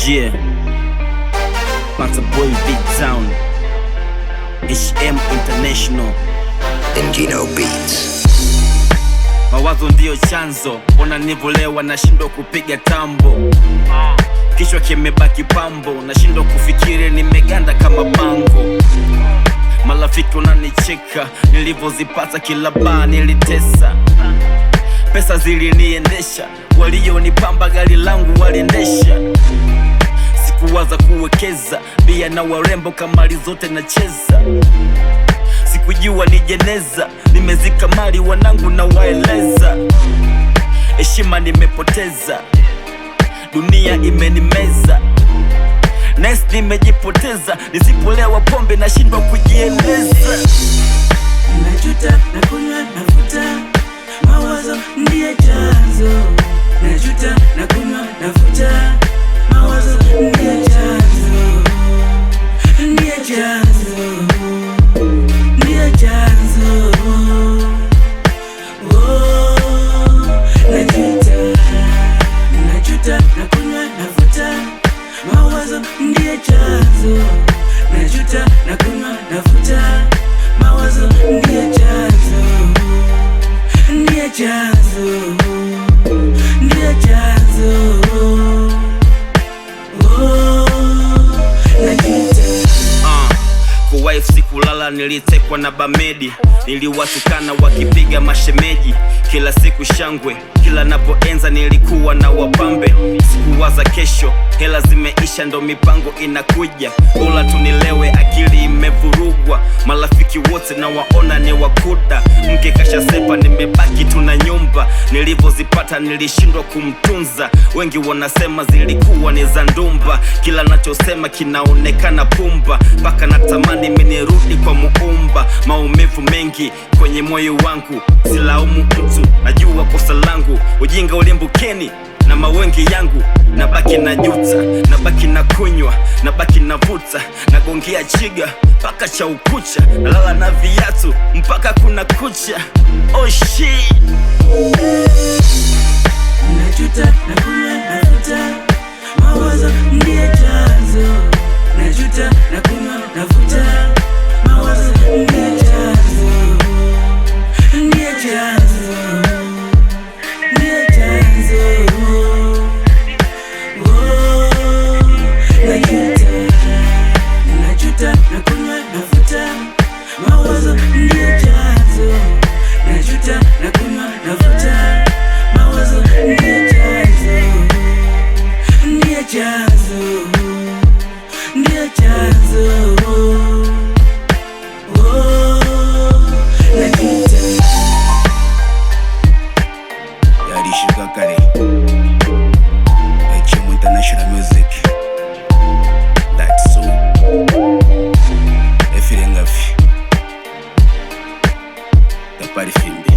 Yeah, Panta Boy Big Town, HM International, Engino Beats. mawazo ndio chanzo, ona nivolewa nashindwa kupiga tambo. Kichwa kimebaki pambo, nashindwa kufikiri nimeganda kama bango. Marafiki wananicheka, nilivozipata kila baa nilitesa. Pesa ziliniendesha, walionipamba gari langu waliendesha. Sikuwaza kuwekeza, bia na warembo kamari zote nacheza. Sikujua ni jeneza, nimezika mali wanangu na waeleza. Heshima nimepoteza, dunia imenimeza. Next nimejipoteza, nisipolewa pombe nashindwa kujieleza. Najuta na kunywa nafuta, mawazo ndiye chanzo. Najuta na kunywa nafuta, mawazo ndiye chanzo. Ndiye chanzo, ndiye chanzo. Oh, najuta na kunywa nafuta, mawazo ndiye chanzo. Najuta na kunywa nafuta, mawazo ndiye chanzo. Ndiye chanzo, ndiye chanzo. Oh, najuta. Kwa wife sikulala, nilitekwa na bamedi. Niliwatukana wakipiga mashemeji. Kila siku shangwe, kila napoenza nilikuwa na wapambe. Sikuwaza kesho, hela zimeisha ndo mipango inakuja. Bora tunilewe, akili imevurugwa. Marafiki wote na waona ni wakuda. Mke kashasepa, nimebaki tuna nyumba. Nilivozipata nilishindwa kumtunza. Wengi wanasema zilikuwa ni za ndumba. Kila nachosema kinaonekana pumba. Paka natamani minirudi kwa muumba. Maumivu mengi kwenye moyo wangu, silaumu mtu, najua kosa langu. Ujinga ulimbukeni na mawengi yangu. Nabaki na juta, nabaki na kunywa, nabaki na vuta. Nagongea chiga mpaka cha ukucha, nalala na viatu mpaka kuna kucha. Oh shit. Najuta na kunywa nafuta, mawazo ndiye chanzo. Najuta na kunywa nafuta, mawazo ndiye chanzo. Ndiye chanzo, ndiye chanzo. Oh, najuta na kunywa nafuta, mawazo ndiye chanzo. Najuta na kunywa nafuta, mawazo ndiye chanzo. Ndiye chanzo, ndiye chanzo. Oh, najuta. Yadishuka kare HM International Music. That's so Efirengafi Tapari Fimbi.